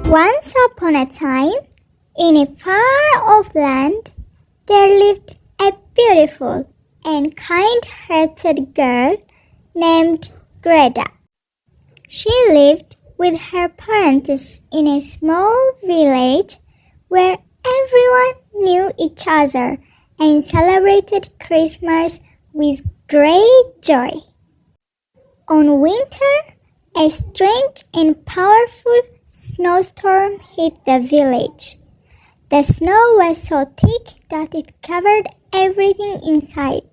Once upon a time, in a far-off land, there lived a beautiful and kind-hearted girl named Greta. She lived with her parents in a small village where everyone knew each other and celebrated Christmas with great joy. On winter, a strange and powerful snowstorm hit the village. The snow was so thick that it covered everything inside,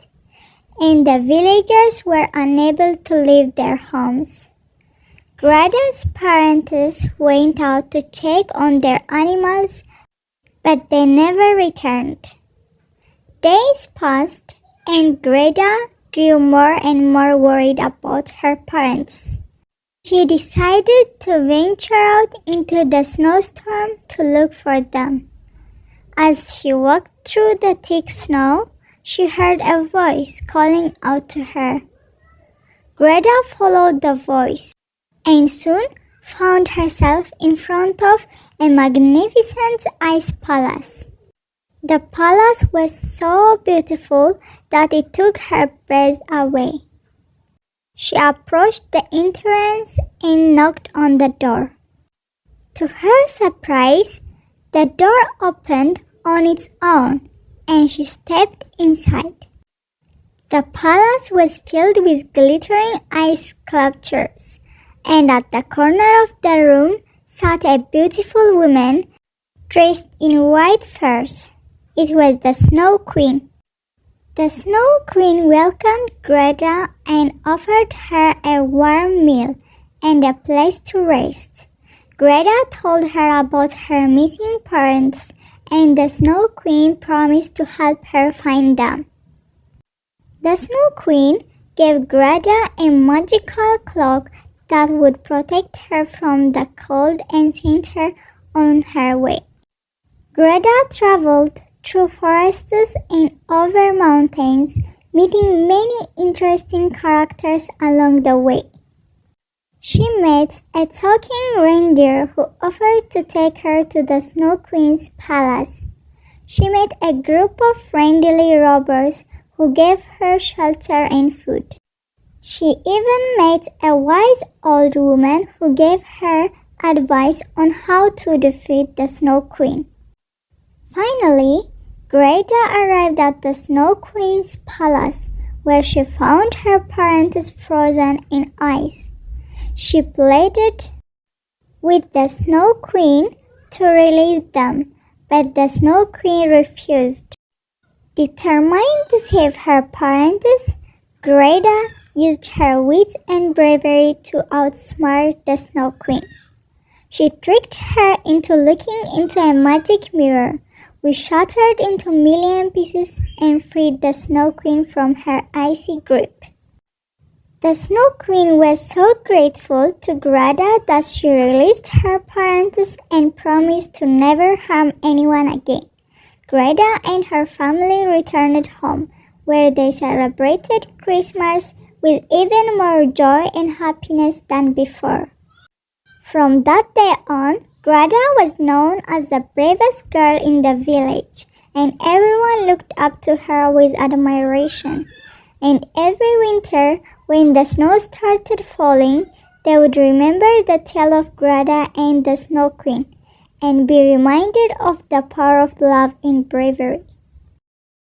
and the villagers were unable to leave their homes. Greta's parents went out to check on their animals, but they never returned. Days passed, and Greta grew more and more worried about her parents. She decided to venture out into the snowstorm to look for them. As she walked through the thick snow, she heard a voice calling out to her. Greta followed the voice and soon found herself in front of a magnificent ice palace. The palace was so beautiful that it took her breath away. She approached the entrance and knocked on the door. To her surprise, the door opened on its own and she stepped inside. The palace was filled with glittering ice sculptures, and at the corner of the room sat a beautiful woman dressed in white furs. It was the Snow Queen. The Snow Queen welcomed Greta and offered her a warm meal and a place to rest. Greta told her about her missing parents, and the Snow Queen promised to help her find them. The Snow Queen gave Greta a magical cloak that would protect her from the cold and send her on her way. Greta traveled through forests and over mountains, meeting many interesting characters along the way. She met a talking reindeer who offered to take her to the Snow Queen's palace. She met a group of friendly robbers who gave her shelter and food. She even met a wise old woman who gave her advice on how to defeat the Snow Queen. Finally, Greta arrived at the Snow Queen's palace, where she found her parents frozen in ice. She pleaded with the Snow Queen to release them, but the Snow Queen refused. Determined to save her parents, Greta used her wit and bravery to outsmart the Snow Queen. She tricked her into looking into a magic mirror, which shattered into a million pieces and freed the Snow Queen from her icy grip. The Snow Queen was so grateful to Greta that she released her parents and promised to never harm anyone again. Greta and her family returned home, where they celebrated Christmas with even more joy and happiness than before. From that day on, Greta was known as the bravest girl in the village, and everyone looked up to her with admiration. And every winter, when the snow started falling, they would remember the tale of Greta and the Snow Queen, and be reminded of the power of love and bravery.